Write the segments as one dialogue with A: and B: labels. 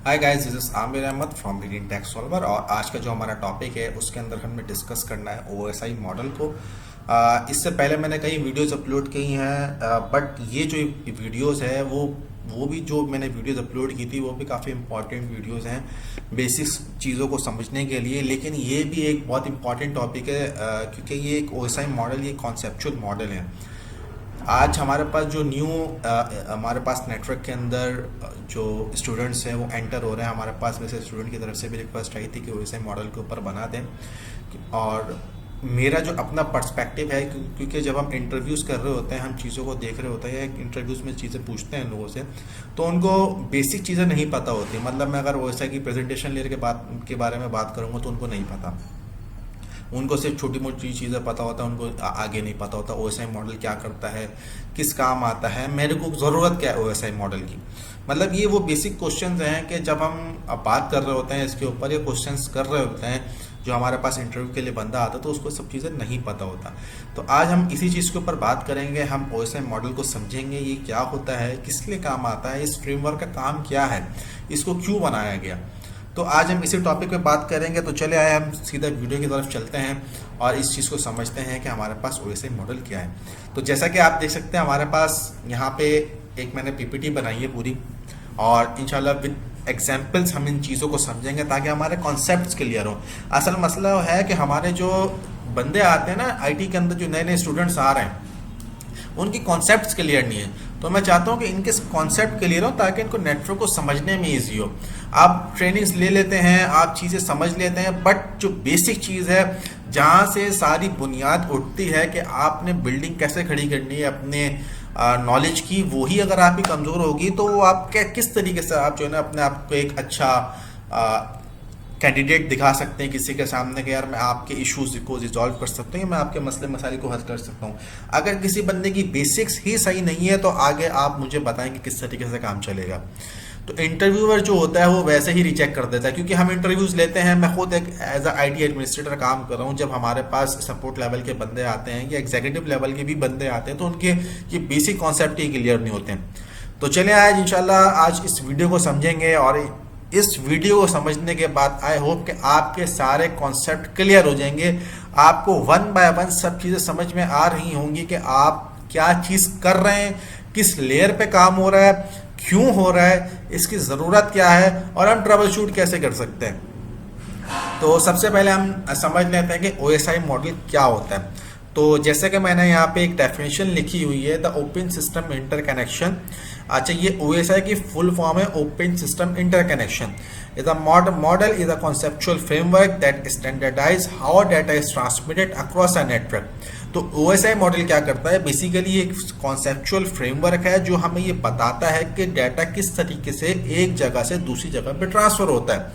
A: Hi guys, this is Aamir Ahmed from reading tech solver. और आज का जो हमारा टॉपिक है उसके अंदर हमने डिस्कस करना है ओएसआई मॉडल को। इससे पहले मैंने कई वीडियोस अपलोड की हैं, बट ये जो वीडियोस है वो भी जो मैंने वीडियोस अपलोड की थी वो भी काफ़ी इंपॉर्टेंट वीडियोस हैं बेसिक्स चीज़ों को समझने के लिए। लेकिन ये भी एक बहुत इंपॉर्टेंट टॉपिक है, क्योंकि ये एक ओएसआई मॉडल, ये कॉन्सेप्चुअल मॉडल है। आज हमारे पास जो हमारे पास नेटवर्क के अंदर जो स्टूडेंट्स हैं वो एंटर हो रहे हैं। हमारे पास वैसे स्टूडेंट की तरफ से भी रिक्वेस्ट आई थी कि वो इसे मॉडल के ऊपर बना दें। और मेरा जो अपना पर्सपेक्टिव है, क्योंकि जब हम इंटरव्यूज़ कर रहे होते हैं, हम चीज़ों को देख रहे होते हैं, इंटरव्यूज़ में चीज़ें पूछते हैं लोगों से, तो उनको बेसिक चीज़ें नहीं पता होती। मतलब मैं अगर ओएसआई की प्रेजेंटेशन लेयर के बारे में बात करूँगा तो उनको नहीं पता। उनको सिर्फ छोटी मोटी चीज़ें पता होता है, उनको आगे नहीं पता होता ओएसआई मॉडल क्या करता है, किस काम आता है, मेरे को ज़रूरत क्या है ओएसआई मॉडल की। मतलब ये वो बेसिक क्वेश्चंस हैं कि जब हम अब बात कर रहे होते हैं इसके ऊपर, ये क्वेश्चंस कर रहे होते हैं, जो हमारे पास इंटरव्यू के लिए बंदा आता है तो उसको सब चीज़ें नहीं पता होता। तो आज हम इसी चीज़ के ऊपर बात करेंगे। हम ओएसआई मॉडल को समझेंगे, ये क्या होता है, किस लिए काम आता है, इस फ्रेमवर्क का काम क्या है, इसको क्यों बनाया गया। तो आज हम इसी टॉपिक पे बात करेंगे। तो चले आए हम सीधा वीडियो की तरफ चलते हैं और इस चीज़ को समझते हैं कि हमारे पास ओएसआई मॉडल क्या है। तो जैसा कि आप देख सकते हैं हमारे पास यहाँ पे एक मैंने पीपीटी बनाई है पूरी, और इंशाल्लाह विद एग्जाम्पल्स हम इन चीज़ों को समझेंगे ताकि हमारे कॉन्सेप्ट्स क्लियर हो। असल मसला है कि हमारे जो बंदे आते हैं ना आईटी के अंदर, जो नए नए स्टूडेंट्स आ रहे हैं, उनकी कॉन्सेप्ट्स क्लियर नहीं है। तो मैं चाहता हूँ कि इनके कॉन्सेप्ट क्लियर हो ताकि इनको नेटवर्क को समझने में ईजी हो। आप ट्रेनिंग्स ले लेते हैं, आप चीज़ें समझ लेते हैं, बट जो बेसिक चीज़ है जहाँ से सारी बुनियाद उठती है कि आपने बिल्डिंग कैसे खड़ी करनी है अपने नॉलेज की, वही अगर आपकी कमज़ोर होगी तो वो आप किस तरीके से आप जो है ना अपने आप को एक अच्छा कैंडिडेट दिखा सकते हैं किसी के सामने कि यार मैं आपके इश्यूज को रिजॉल्व कर सकता हूँ या मैं आपके मसले मसाइल को हल कर सकता हूँ। अगर किसी बंदे की बेसिक्स ही सही नहीं है तो आगे आप मुझे बताएंगे किस तरीके से काम चलेगा। तो इंटरव्यूअर जो होता है वो वैसे ही रिजेक्ट कर देता है, क्योंकि हम इंटरव्यूज लेते हैं। मैं खुद एक एज अ आईटी एडमिनिस्ट्रेटर काम कर रहा हूँ। जब हमारे पास सपोर्ट लेवल के बंदे आते हैं या एग्जीक्यूटिव लेवल के भी बंदे आते हैं तो उनके ये बेसिक कॉन्सेप्ट ही क्लियर नहीं होते हैं। तो चलिए आज इंशाल्लाह आज इस वीडियो को समझेंगे, और इस वीडियो को समझने के बाद आई होप कि आपके सारे कॉन्सेप्ट क्लियर हो जाएंगे। आपको वन बाय वन सब चीज़ें समझ में आ रही होंगी कि आप क्या चीज़ कर रहे हैं, किस लेयर पे काम हो रहा है, क्यों हो रहा है, इसकी ज़रूरत क्या है, और हम ट्रबल शूट कैसे कर सकते हैं। तो सबसे पहले हम समझ लेते हैं कि ओएसआई मॉडल क्या होता है। तो जैसे कि मैंने यहाँ पे एक डेफिनेशन लिखी हुई है, द ओपन सिस्टम इंटरकनेक्शन। अच्छा, ये ओएसआई की फुल फॉर्म है, open system interconnection is a model is a conceptual framework that standardise how data is transmitted across a network. तो ओएसआई मॉडल क्या करता है, बेसिकली एक कॉन्सेप्चुअल फ्रेमवर्क है जो हमें ये बताता है कि डाटा किस तरीके से एक जगह से दूसरी जगह पे ट्रांसफर होता है,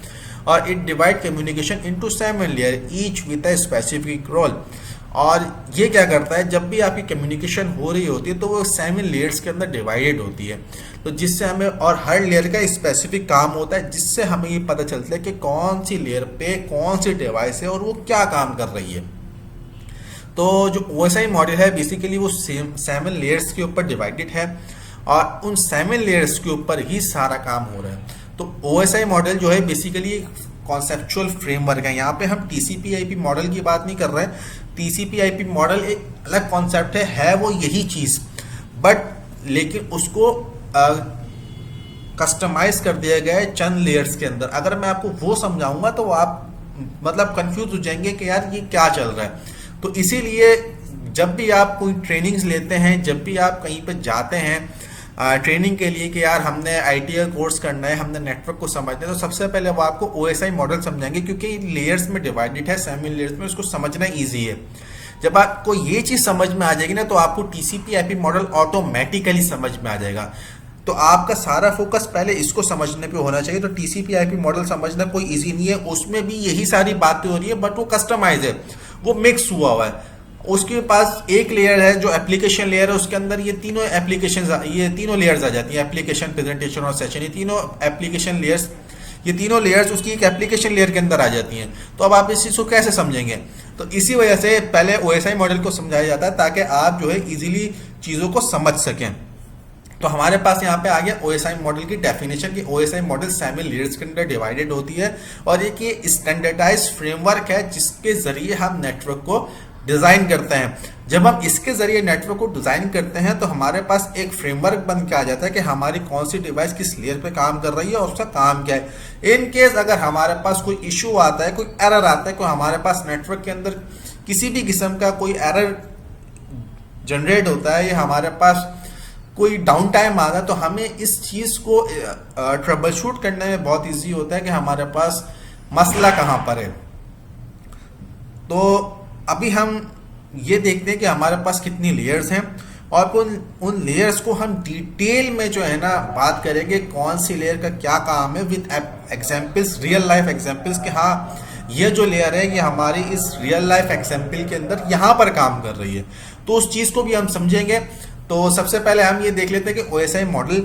A: और it divide communication into 7 layer each with a specific role. और ये क्या करता है, जब भी आपकी कम्युनिकेशन हो रही होती है तो वो 7 लेयर्स के अंदर डिवाइडेड होती है। तो जिससे हमें, और हर लेयर का स्पेसिफिक काम होता है जिससे हमें ये पता चलता है कि कौन सी लेयर पे कौन सी डिवाइस है और वो क्या काम कर रही है। तो जो ओएसआई मॉडल है बेसिकली वो 7 लेयर्स के ऊपर डिवाइडेड है, और उन 7 लेयर्स के ऊपर ही सारा काम हो रहा है। तो ओएसआई मॉडल जो है बेसिकली कॉन्सेप्चुअल फ्रेमवर्क है। यहाँ पे हम टीसीपी आईपी मॉडल की बात नहीं कर रहे हैं। टीसीपी आईपी मॉडल एक अलग कॉन्सेप्ट है वो यही चीज़, बट लेकिन उसको कस्टमाइज कर दिया गया है चंद लेयर्स के अंदर। अगर मैं आपको वो समझाऊंगा तो आप मतलब कंफ्यूज हो जाएंगे कि यार ये क्या चल रहा है। तो इसीलिए जब भी आप कोई ट्रेनिंग्स लेते हैं, जब भी आप कहीं पर जाते हैं ट्रेनिंग के लिए कि यार हमने आईटी का कोर्स करना है, हमने नेटवर्क को समझना है, तो सबसे पहले वो आपको ओएसआई मॉडल समझाएंगे, क्योंकि लेयर्स में डिवाइडेड है 7 लेयर्स में, उसको समझना ईजी है। जब आपको ये चीज़ समझ में आ जाएगी ना तो आपको टीसीपी आईपी मॉडल ऑटोमेटिकली समझ में आ जाएगा। तो आपका सारा फोकस पहले इसको समझने पे होना चाहिए। तो टीसीपी आईपी मॉडल समझना कोई इजी नहीं है, उसमें भी यही सारी बातें हो रही है, बट वो कस्टमाइज है, वो मिक्स हुआ है। उसके पास एक लेयर है जो एप्लीकेशन लेयर है, उसके अंदर ये तीनों एप्लीकेशन, ये तीनों लेयर्स आ जाती हैं, एप्लीकेशन, प्रेजेंटेशन और सेशन। ये तीनों एप्लीकेशन लेयर्स, ये तीनों लेयर्स उसकी एक एप्लीकेशन लेयर के अंदर आ जाती हैं। तो अब आप इस चीज़ को कैसे समझेंगे, तो इसी वजह से पहले ओएसआई मॉडल को समझाया जाता है ताकि आप जो है इजीली चीज़ों को समझ सकें। तो हमारे पास यहाँ पे आ गया ओएसआई मॉडल की डेफिनेशन की ओएसआई मॉडल 7 लेयर्स के अंदर डिवाइडेड होती है और एक ये स्टैंडर्डाइज फ्रेमवर्क है जिसके जरिए हम नेटवर्क को डिजाइन करते हैं। जब हम इसके जरिए नेटवर्क को डिजाइन करते हैं तो हमारे पास एक फ्रेमवर्क बन के आ जाता है कि हमारी कौन सी डिवाइस किस लेयर पे काम कर रही है और उसका काम क्या है। इन केस अगर हमारे पास कोई इशू आता है, कोई एरर आता है, कोई हमारे पास नेटवर्क के अंदर किसी भी किस्म का कोई एरर जनरेट होता है या हमारे पास कोई डाउन टाइम आ गया, तो हमें इस चीज को ट्रबल शूट करने में बहुत इजी होता है कि हमारे पास मसला कहां पर है। तो अभी हम ये देखते हैं कि हमारे पास कितनी लेयर्स हैं और उन लेयर्स को हम डिटेल में जो है ना बात करेंगे कौन सी लेयर का क्या काम है with examples, real life examples कि हाँ ये जो लेयर है ये हमारी इस रियल लाइफ एग्जांपल के अंदर यहाँ पर काम कर रही है। तो उस चीज को भी हम समझेंगे। तो सबसे पहले हम ये देख लेते हैं कि ओएसआई मॉडल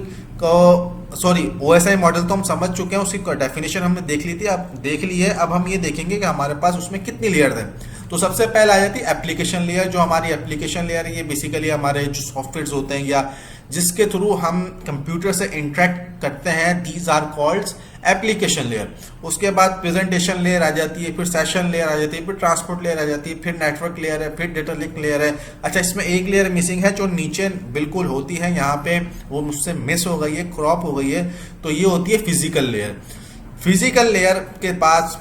A: ओएसआई मॉडल तो हम समझ चुके हैं, उसकी डेफिनेशन हमने देख ली थी, अब देख ली है। अब हम ये देखेंगे कि हमारे पास उसमें कितनी लेयर है। तो सबसे पहले आ जाती है एप्लीकेशन लेयर। जो हमारी एप्लीकेशन लेयर है ये बेसिकली हमारे जो सॉफ्टवेयर होते हैं या जिसके थ्रू हम कंप्यूटर से इंटरेक्ट करते हैं, these are called application layer. उसके बाद प्रेजेंटेशन लेयर आ जाती है, फिर सेशन लेयर आ जाती है, फिर ट्रांसपोर्ट लेयर आ जाती है, फिर नेटवर्क लेयर है, फिर डेटा लिंक लेयर है। अच्छा, इसमें एक लेयर मिसिंग है जो नीचे बिल्कुल होती है, यहाँ पे वो मुझसे मिस हो गई है, क्रॉप हो गई है, तो ये होती है फिजिकल लेयर। फिजिकल लेयर के पास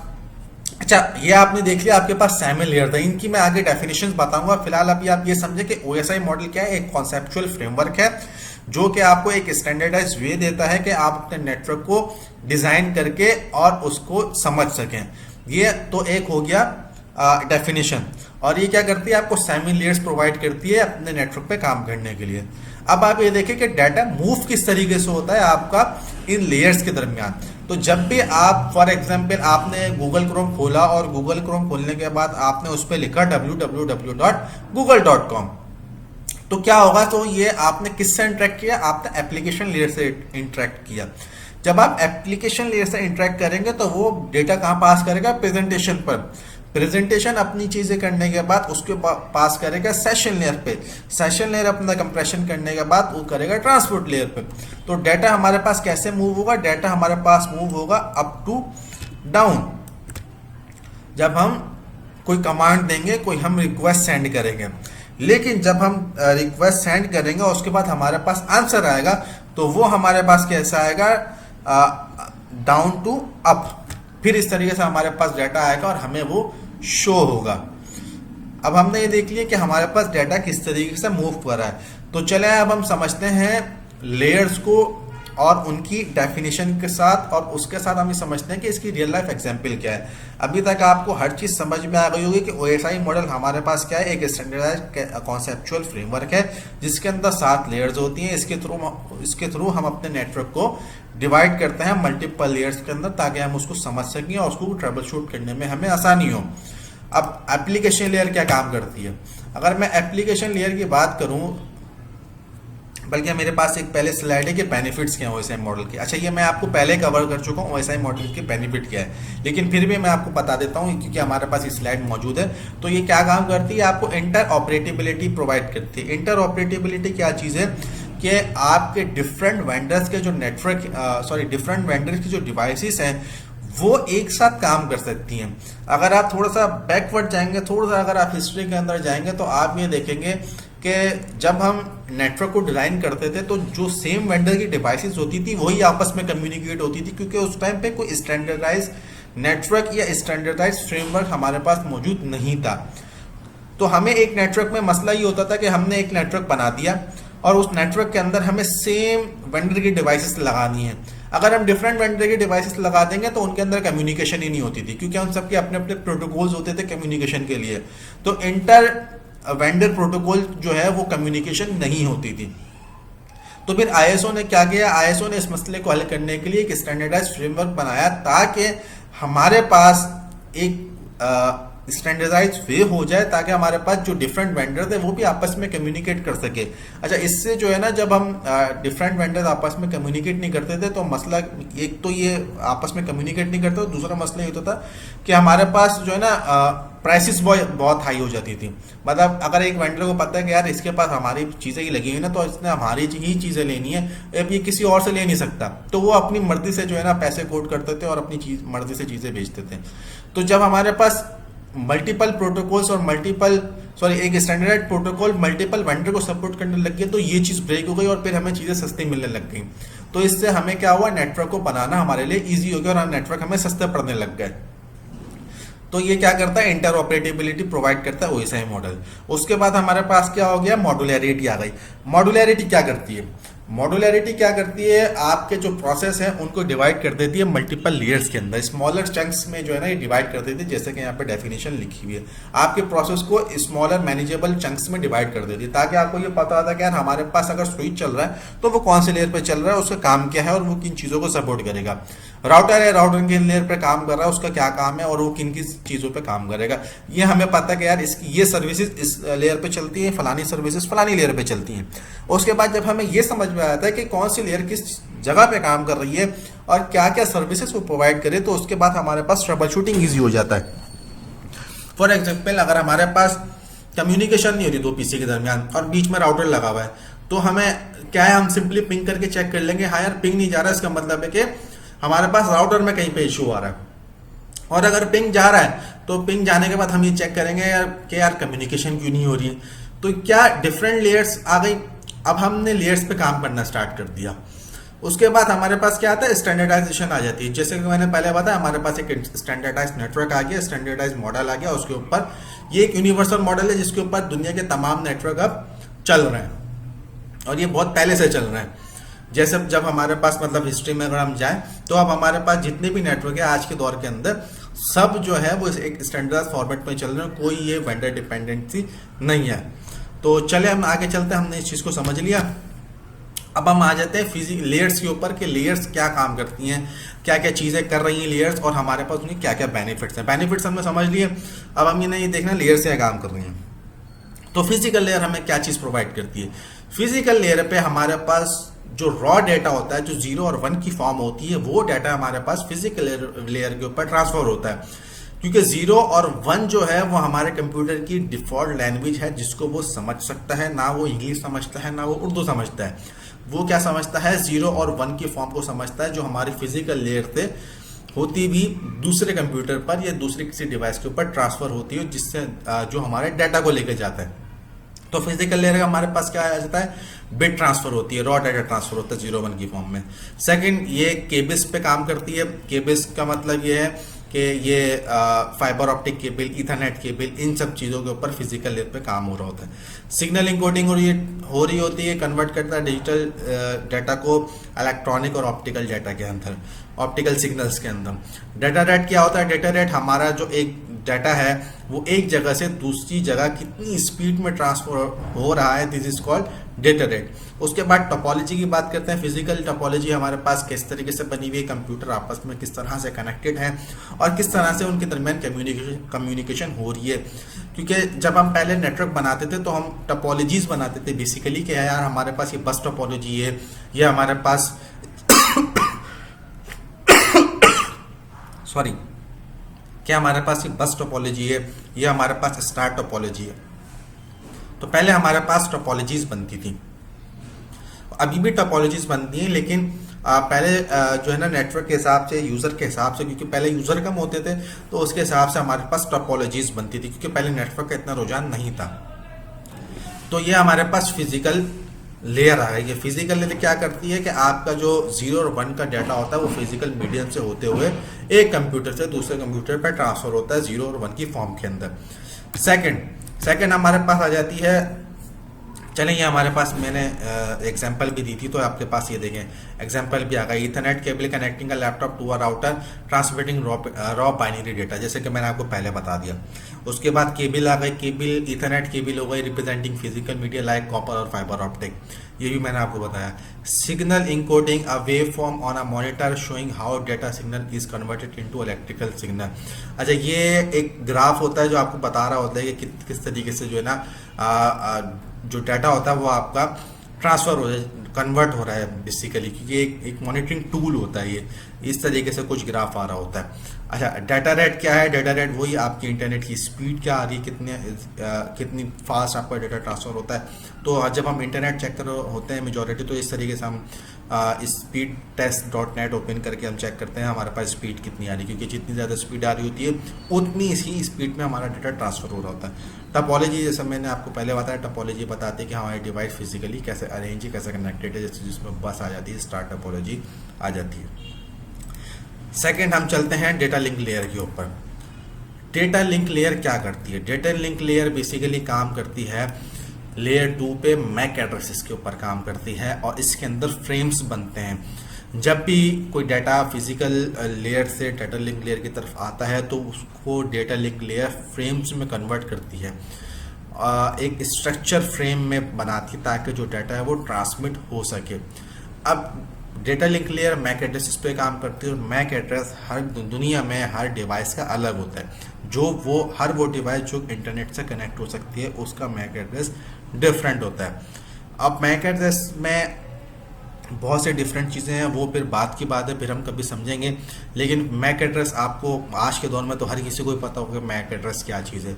A: अच्छा ये आपने देख लिया, आपके पास 7 लेयर था। इनकी मैं आगे डेफिनेशंस बताऊंगा। फिलहाल अभी आप ये समझे कि ओएसआई मॉडल क्या है, एक कॉन्सेप्चुअल फ्रेमवर्क है जो कि आपको एक स्टैंडर्डाइज वे देता है कि आप अपने नेटवर्क को डिजाइन करके और उसको समझ सकें। ये तो एक हो गया डेफिनेशन। और ये क्या करती है, आपको 7 लेयर्स प्रोवाइड करती है अपने नेटवर्क पे काम करने के लिए। अब आप ये देखें कि डाटा मूव किस तरीके से होता है आपका इन लेयर्स के दरमियान। तो जब भी आप फॉर एग्जांपल आपने गूगल क्रोम खोला और गूगल क्रोम खोलने के बाद आपने उस पर लिखा www.google.com, तो क्या होगा, तो ये आपने किससे इंटरेक्ट किया, आपने एप्लीकेशन लेयर से इंटरेक्ट किया। जब आप एप्लीकेशन लेयर से इंटरेक्ट करेंगे तो वो डेटा कहाँ पास करेगा, प्रेजेंटेशन पर। प्रेजेंटेशन अपनी चीजें करने के बाद उसके पास करेगा सेशन लेयर पे। सेशन लेयर अपना कंप्रेशन करने के बाद वो करेगा ट्रांसपोर्ट लेयर पे। तो डाटा हमारे पास कैसे मूव होगा, डाटा हमारे पास मूव होगा अप टू डाउन। जब हम कोई कमांड देंगे, कोई हम रिक्वेस्ट सेंड करेंगे, लेकिन जब हम रिक्वेस्ट सेंड करेंगे और उसके बाद हमारे पास आंसर आएगा तो वो हमारे पास कैसा आएगा, डाउन टू अप। फिर इस तरीके से हमारे पास डाटा आएगा और हमें वो शो होगा। अब हमने ये देख लिया कि हमारे पास डाटा किस तरीके से मूव कर रहा है। तो चले अब हम समझते हैं लेयर्स को और उनकी डेफिनेशन के साथ, और उसके साथ हम ये समझते हैं कि इसकी रियल लाइफ एग्जांपल क्या है। अभी तक आपको हर चीज समझ में आ गई होगी कि ओएसआई मॉडल हमारे पास क्या है, एक स्टैंडर्डाइज्ड कॉन्सेप्चुअल फ्रेमवर्क है जिसके अंदर 7 लेयर्स होती हैं। इसके थ्रू हम अपने नेटवर्क को डिवाइड करते हैं मल्टीपल लेयर्स के अंदर ताकि हम उसको समझ सकें और उसको ट्रबल शूट करने में हमें आसानी हो। अब एप्लीकेशन लेयर क्या काम करती है, अगर मैं एप्लीकेशन लेयर की बात करूं, बल्कि मेरे पास एक पहले स्लाइड है कि बेनिफिट्स क्या है ओएसआई मॉडल के। अच्छा, ये मैं आपको पहले कवर कर चुका हूँ ओएसआई मॉडल के बेनिफिट क्या है, लेकिन फिर भी मैं आपको बता देता हूँ क्योंकि हमारे पास ये स्लाइड मौजूद है। तो ये क्या काम करती है, आपको इंटर ऑपरेटेबिलिटी प्रोवाइड करती है। इंटर ऑपरेटेबिलिटी क्या चीज़ है कि आपके डिफरेंट वेंडर्स के जो डिफरेंट वेंडर्स की जो डिवाइसेस हैं वो एक साथ काम कर सकती हैं। अगर आप थोड़ा सा बैकवर्ड जाएंगे, थोड़ा सा अगर आप हिस्ट्री के अंदर जाएंगे तो आप ये देखेंगे कि जब हम नेटवर्क को डिजाइन करते थे तो जो सेम वेंडर की डिवाइसेस होती थी वही आपस में कम्युनिकेट होती थी, क्योंकि उस टाइम पे कोई स्टैंडर्डाइज नेटवर्क या स्टैंडर्डाइज फ्रेमवर्क हमारे पास मौजूद नहीं था। तो हमें एक नेटवर्क में मसला ये होता था कि हमने एक नेटवर्क बना दिया और उस नेटवर्क के अंदर हमें सेम वेंडर की डिवाइसेस लगानी है। अगर हम डिफरेंट वेंडर की डिवाइसेस लगा देंगे तो उनके अंदर कम्युनिकेशन ही नहीं होती थी, क्योंकि उन सबके अपने अपने प्रोटोकॉल्स होते थे कम्युनिकेशन के लिए। तो इंटर वेंडर प्रोटोकॉल जो है वो कम्युनिकेशन नहीं होती थी। तो फिर आईएसओ ने क्या किया, आईएसओ ने इस मसले को हल करने के लिए एक स्टैंडर्डाइज्ड फ्रेमवर्क बनाया ताकि हमारे पास एक स्टैंडर्डाइज वे हो जाए ताकि हमारे पास जो डिफरेंट वेंडर थे वो भी आपस में कम्युनिकेट कर सके। अच्छा, इससे जो है ना, जब हम डिफरेंट वेंडर्स आपस में कम्युनिकेट नहीं करते थे तो मसला, एक तो ये आपस में कम्युनिकेट नहीं करते, और दूसरा मसला ये होता था कि हमारे पास जो है ना प्राइसेस बहुत हाई हो जाती थी। मतलब अगर एक वेंडर को पता है कि यार इसके पास हमारी चीज़ें ही लगी हुई ना, तो इसने हमारी ही चीज़ें लेनी है, अब ये किसी और से ले नहीं सकता, तो वो अपनी मर्जी से जो है ना पैसे कोट करते थे और अपनी चीज़ मर्जी से चीज़ें बेचते थे। तो जब हमारे पास मल्टीपल प्रोटोकॉल्स और एक स्टैंडर्ड प्रोटोकॉल मल्टीपल वेंडर को सपोर्ट करने लग गए, तो ये चीज़ ब्रेक हो गई और फिर हमें चीज़ें सस्ती मिलने लग गई। तो इससे हमें क्या हुआ, नेटवर्क को बनाना हमारे लिए ईजी हो गया और नेटवर्क हमें सस्ते पड़ने लग गए। तो ये क्या करता है, इंटरऑपरेटेबिलिटी प्रोवाइड करता है ओएसआई मॉडल। उसके बाद हमारे पास क्या हो गया, मॉड्यूलैरिटी आ गई। मॉड्यूलैरिटी क्या करती है, मॉड्यूलैरिटी क्या करती है, आपके जो प्रोसेस है उनको डिवाइड कर देती है मल्टीपल लेयर्स के अंदर, स्मॉलर चंक्स में जो है ना ये डिवाइड कर देती है। जैसे कि यहाँ पे डेफिनेशन लिखी हुई है, आपके प्रोसेस को स्मॉलर मैनेजेबल चंक्स में डिवाइड कर देती है, ताकि आपको ये पता होता है कि यार हमारे पास अगर स्विच चल रहा है तो वो कौन से लेयर पे चल रहा है, उसका काम क्या है और वो किन चीज़ों को सपोर्ट करेगा। राउटर है, राउटर किन लेयर पे काम कर रहा है, उसका क्या काम है और वो किन किस चीज़ों पे काम करेगा, ये हमें पता है कि यार इसकी ये सर्विसेज इस लेयर पे चलती है, फलानी सर्विसेज फलानी लेयर पे चलती हैं। उसके बाद जब हमें ये समझ में आता है कि कौन सी लेयर किस जगह पे काम कर रही है और क्या क्या सर्विसेज वो प्रोवाइड करे, तो उसके बाद हमारे पास ट्रबल शूटिंग ईजी हो जाता है। फॉर एग्जाम्पल, अगर हमारे पास कम्युनिकेशन नहीं हो रही दो पीसी के दरमियान और बीच में राउटर लगा हुआ है, तो हमें क्या है, हम सिंपली पिंग करके चेक कर लेंगे, हाँ यार पिंग नहीं जा रहा है, इसका मतलब है कि हमारे पास राउटर में कहीं पे इशू आ रहा है। और अगर पिंग जा रहा है तो पिंग जाने के बाद हम ये चेक करेंगे कि यार कम्युनिकेशन क्यों नहीं हो रही है। तो क्या डिफरेंट लेयर्स आ गई, अब हमने लेयर्स पे काम करना स्टार्ट कर दिया। उसके बाद हमारे पास क्या आता है, स्टैंडर्डाइजेशन आ जाती है। जैसे कि मैंने पहले बताया, हमारे पास एक स्टैंडर्डाइज नेटवर्क आ गया, स्टैंडर्डाइज मॉडल आ गया, उसके ऊपर ये एक यूनिवर्सल मॉडल है जिसके ऊपर दुनिया के तमाम नेटवर्क अब चल रहे हैं और ये बहुत पहले से चल रहे हैं। जैसे जब हमारे पास मतलब हिस्ट्री में अगर हम जाएं तो अब हमारे पास जितने भी नेटवर्क है आज के दौर के अंदर सब जो है वो एक स्टैंडर्ड फॉर्मेट में चल रहे हैं, कोई ये वेंडर डिपेंडेंसी नहीं है। तो चले हम आगे चलते हैं, हमने इस चीज़ को समझ लिया। अब हम आ जाते हैं फिजिकल लेयर्स के ऊपर कि लेयर्स क्या काम करती हैं, क्या क्या चीज़ें कर रही हैं लेयर्स और हमारे पास उनकी क्या क्या बेनिफिट्स हैं। बेनिफिट्स हमने समझ लिए, अब हम ये देखना लेयर्स क्या काम कर रही हैं। तो फिजिकल लेयर हमें क्या चीज़ प्रोवाइड करती है, फिजिकल लेयर पे हमारे पास जो रॉ डेटा होता है, जो 0 और 1 की फॉर्म होती है, वो डाटा हमारे पास फिजिकल लेयर के ऊपर ट्रांसफर होता है। क्योंकि 0 और 1 जो है वो हमारे कंप्यूटर की डिफॉल्ट लैंग्वेज है जिसको वो समझ सकता है, ना वो इंग्लिश समझता है ना वो उर्दू समझता है। वो क्या समझता है, 0 और 1 की फॉर्म को समझता है, जो हमारी फिजिकल लेयर से होती भी दूसरे कंप्यूटर पर या दूसरे किसी डिवाइस के ऊपर ट्रांसफर होती है, जिससे जो हमारे डाटा को लेकर जाता है। तो फिजिकल लेयर हमारे पास क्या आ जाता है, बिट ट्रांसफर होती है, रॉ डाटा ट्रांसफर होता है 0-1 की फॉर्म में। सेकंड, ये केबल्स पे काम करती है। केबल्स का मतलब ये है कि ये fibre optic cable, ethernet cable, इन सब चीज़ों के ऊपर फिजिकल लेयर पे काम हो रहा होता है। सिग्नल इंकोडिंग हो रही होती है, कन्वर्ट करता है डिजिटल डाटा को इलेक्ट्रॉनिक और ऑप्टिकल डाटा के अंदर, ऑप्टिकल सिग्नल्स के अंदर। डाटा रेट क्या होता है, डाटा रेट हमारा जो एक डाटा है वो एक जगह से दूसरी जगह कितनी स्पीड में ट्रांसफर हो रहा है, this is called data rate. उसके बाद टोपोलॉजी की बात करते हैं। फिजिकल टोपोलॉजी हमारे पास किस तरीके से बनी हुई है, कंप्यूटर आपस में किस तरह से कनेक्टेड है और किस तरह से उनके दरमियान कम्युनिकेशन हो रही है। क्योंकि जब हम पहले नेटवर्क बनाते थे तो हम टोपोलॉजीज बनाते थे बेसिकली, कि यार हमारे पास ये बस टोपोलॉजी है, ये हमारे पास सॉरी क्या हमारे पास ये बस टोपोलॉजी है, ये हमारे पास स्टार टोपोलॉजी है। तो पहले हमारे पास टोपोलॉजीज बनती थी, अभी भी टोपोलॉजीज बनती हैं, लेकिन पहले जो है ना नेटवर्क के हिसाब से, यूज़र के हिसाब से, क्योंकि पहले यूज़र कम होते थे तो उसके हिसाब से हमारे पास टोपोलॉजीज बनती थी, क्योंकि पहले नेटवर्क का इतना रुझान नहीं था। तो ये हमारे पास फिजिकल लेयर आ गई। ये फिजिकल लेयर क्या करती है कि आपका जो 0 और 1 का डाटा होता है वो फिजिकल मीडियम से होते हुए एक कंप्यूटर से दूसरे कंप्यूटर पर ट्रांसफर होता है 0 और 1 की फॉर्म के अंदर। सेकंड हमारे पास आ जाती है चलें, ये हमारे पास मैंने एग्जांपल भी दी थी, तो आपके पास ये देखें एग्जांपल भी आ गया। Ethernet cable connecting a laptop to a router transmitting raw binary data, जैसे कि मैंने आपको पहले बता दिया। उसके बाद केबल आ गई, केबल ईथरनेट केबल हो गई representing physical media like copper और फाइबर ऑप्टिक, ये भी मैंने आपको बताया। Signal encoding a wave form on a monitor showing how data signal is converted into electrical signal. अच्छा, ये एक ग्राफ होता है जो आपको बता रहा होता है कि किस तरीके से जो है ना जो डाटा होता है वो आपका ट्रांसफर हो कन्वर्ट हो रहा है बेसिकली, क्योंकि एक मॉनिटरिंग टूल होता है ये। इस तरीके से कुछ ग्राफ आ रहा होता है। अच्छा, डाटा रेट क्या है? डाटा रेट वही आपकी इंटरनेट की स्पीड क्या आ रही है, कितनी फास्ट आपका डाटा ट्रांसफर होता है। तो जब हम इंटरनेट चेक कर होते हैं मेजॉरिटी, तो इस तरीके से हम speed test dot net open करके हम चेक करते हैं हमारे पास स्पीड कितनी आ रही है, क्योंकि जितनी ज़्यादा स्पीड आ रही होती है उतनी ही स्पीड में हमारा डाटा ट्रांसफर हो रहा होता है। टपोलॉजी, जैसे मैंने आपको पहले बताया, टपोलॉजी बताते हैं कि हमारे डिवाइस फिजिकली कैसे अरेंज है, कैसे कनेक्टेड है, जैसे जिसमें बस आ जाती है, स्टार टपोलॉजी आ जाती है। सेकेंड, हम चलते हैं डेटा लिंक लेयर के ऊपर। डेटा लिंक लेयर क्या करती है? डेटा लिंक लेयर बेसिकली काम करती है लेयर 2 पे मैक एड्रेसेस के ऊपर काम करती है, और इसके अंदर फ्रेम्स बनते हैं। जब भी कोई डाटा फिजिकल लेयर से डेटा लिंक लेयर की तरफ आता है तो उसको डेटा लिंक लेयर फ्रेम्स में कन्वर्ट करती है, एक स्ट्रक्चर फ्रेम में बनाती है ताकि जो डाटा है वो ट्रांसमिट हो सके। अब data link layer MAC address पे काम करती है, और मैक एड्रेस हर दुनिया में हर डिवाइस का अलग होता है। हर वो डिवाइस जो इंटरनेट से कनेक्ट हो सकती है उसका मैक एड्रेस डिफरेंट होता है। अब मैक एड्रेस में बहुत से डिफरेंट चीज़ें हैं, वो फिर बात की बात है, फिर हम कभी समझेंगे। लेकिन मैक एड्रेस आपको आज के दौर में तो हर किसी को ही पता होगा मैक एड्रेस क्या चीज़ है।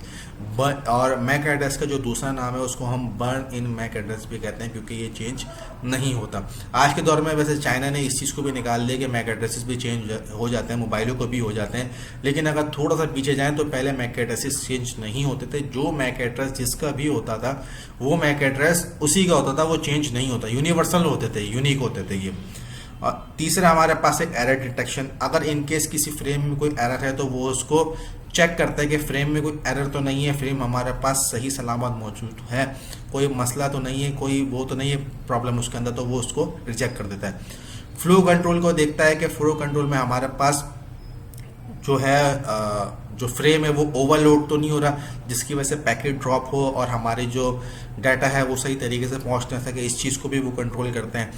A: और मैक एड्रेस का जो दूसरा नाम है उसको हम बर्न इन मैक एड्रेस भी कहते हैं, क्योंकि ये चेंज नहीं होता। आज के दौर में वैसे चाइना ने इस चीज़ को भी निकाल लिया कि मैक एड्रेसेस भी चेंज हो जाते हैं, मोबाइलों को भी हो जाते हैं। लेकिन अगर थोड़ा सा पीछे जाएँ तो पहले मैक एड्रेसेस चेंज नहीं होते थे। जो मैक एड्रेस जिसका भी होता था वो मैक एड्रेस उसी का होता था, वो चेंज नहीं होता, यूनिवर्सल होते थे, यूनिक होते थे ये। और तीसरा हमारे पास है एरर डिटेक्शन। अगर इनकेस किसी फ्रेम में कोई एरर है तो वो उसको चेक करता है कि फ्रेम में कोई एरर तो नहीं है, फ्रेम हमारे पास सही सलामत मौजूद है, कोई मसला तो नहीं है, कोई वो तो नहीं है प्रॉब्लम उसके अंदर, तो वो उसको रिजेक्ट कर देता है। फ्लो कंट्रोल को देखता है कि फ्लो कंट्रोल में हमारे पास जो है जो फ्रेम है वो ओवरलोड तो नहीं हो रहा, जिसकी वजह से पैकेट ड्रॉप हो और हमारे जो डाटा है वो सही तरीके से पहुंच ना सके। इस चीज़ को भी वो कंट्रोल करते हैं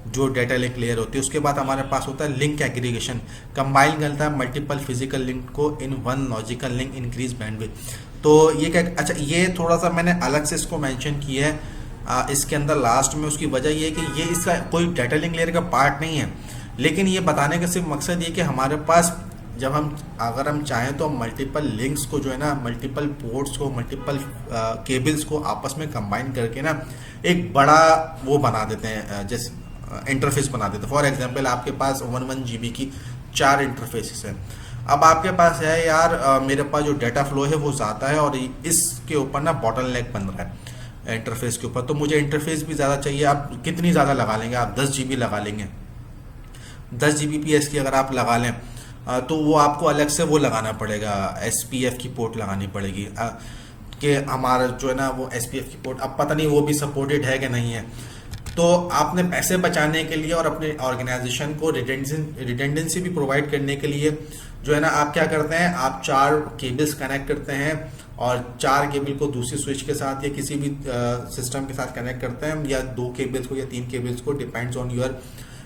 A: जो डाटा लिंक लेयर होती है। उसके बाद हमारे पास होता है लिंक एग्रीगेशन, कंबाइन करता है मल्टीपल फिजिकल लिंक को in one logical link, increase bandwidth. तो ये क्या, अच्छा ये थोड़ा सा मैंने अलग से इसको मेंशन किया है इसके अंदर लास्ट में। उसकी वजह ये है कि ये इसका कोई डाटा लिंक लेयर का पार्ट नहीं है, लेकिन ये बताने का सिर्फ मकसद ये कि हमारे पास जब अगर हम चाहें तो मल्टीपल लिंक्स को जो है ना, मल्टीपल पोर्ट्स को, मल्टीपल केबल्स को आपस में कंबाइन करके ना एक बड़ा वो बना देते हैं, जैसे इंटरफेस बना देते हैं। फॉर एग्जांपल आपके पास 1 GB की 4 इंटरफेसेस हैं। अब आपके पास है यार मेरे पास जो डाटा फ्लो है वो ज़्यादा है और इसके ऊपर ना बॉटलनेक बन रहा है इंटरफेस के ऊपर, तो मुझे इंटरफेस भी ज़्यादा चाहिए। आप कितनी ज़्यादा लगा लेंगे? आप 10 GB लगा लेंगे। 10 Gbps की अगर आप लगा लें तो वो आपको अलग से वो लगाना पड़ेगा, SPF की पोर्ट लगानी पड़ेगी कि हमारा जो है ना वो SPF की पोर्ट, अब पता नहीं वो भी सपोर्टेड है कि नहीं है। तो आपने पैसे बचाने के लिए और अपने ऑर्गेनाइजेशन को रिडेंडेंसी भी प्रोवाइड करने के लिए जो है ना आप क्या करते हैं, आप 4 केबल्स कनेक्ट करते हैं और 4 केबल को दूसरी स्विच के साथ या किसी भी सिस्टम के साथ कनेक्ट करते हैं, या 2 केबल्स को या 3 केबल्स को, डिपेंड्स ऑन योर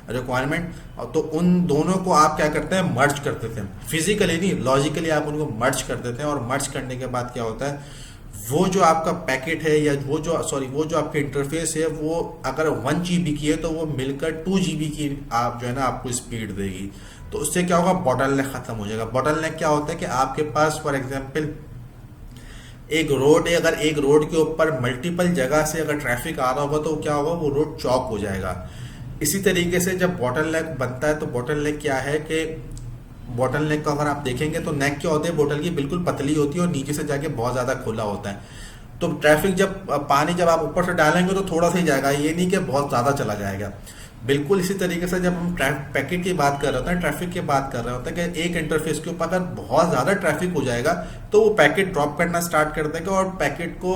A: रिक्वायरमेंट। तो उन दोनों को आप क्या करते हैं, मर्ज कर देते हैं। फिजिकली नहीं, लॉजिकली आप उनको मर्ज कर देते हैं। और मर्ज करने के बाद क्या होता है, वो जो आपका पैकेट है या वो जो आपके इंटरफेस है वो अगर 1 GB की है तो वो मिलकर 2 GB की आप जो है ना आपको स्पीड देगी। तो उससे क्या होगा, बॉटलनेक खत्म हो जाएगा। बॉटलनेक क्या होता है कि आपके पास फॉर एग्जांपल एक रोड है, अगर एक रोड के ऊपर मल्टीपल जगह से अगर ट्रैफिक आ रहा होगा तो क्या होगा, वो रोड चौक हो जाएगा। इसी तरीके से जब बॉटलनेक बनता है तो बॉटलनेक क्या है कि बॉटलनेक को अगर आप देखेंगे तो नेक क्या होते हैं, बोतल की बिल्कुल पतली होती है और नीचे से जाके बहुत ज़्यादा खुला होता है। तो ट्रैफिक पानी जब आप ऊपर से डालेंगे तो थोड़ा सा ही जाएगा, ये नहीं कि बहुत ज़्यादा चला जाएगा। बिल्कुल इसी तरीके से जब हम पैकेट की बात कर रहे होते हैं, ट्रैफिक की बात कर रहे होते हैं कि एक इंटरफेस के ऊपर अगर बहुत ज़्यादा ट्रैफिक हो जाएगा तो वो पैकेट ड्रॉप करना स्टार्ट कर देगा और पैकेट को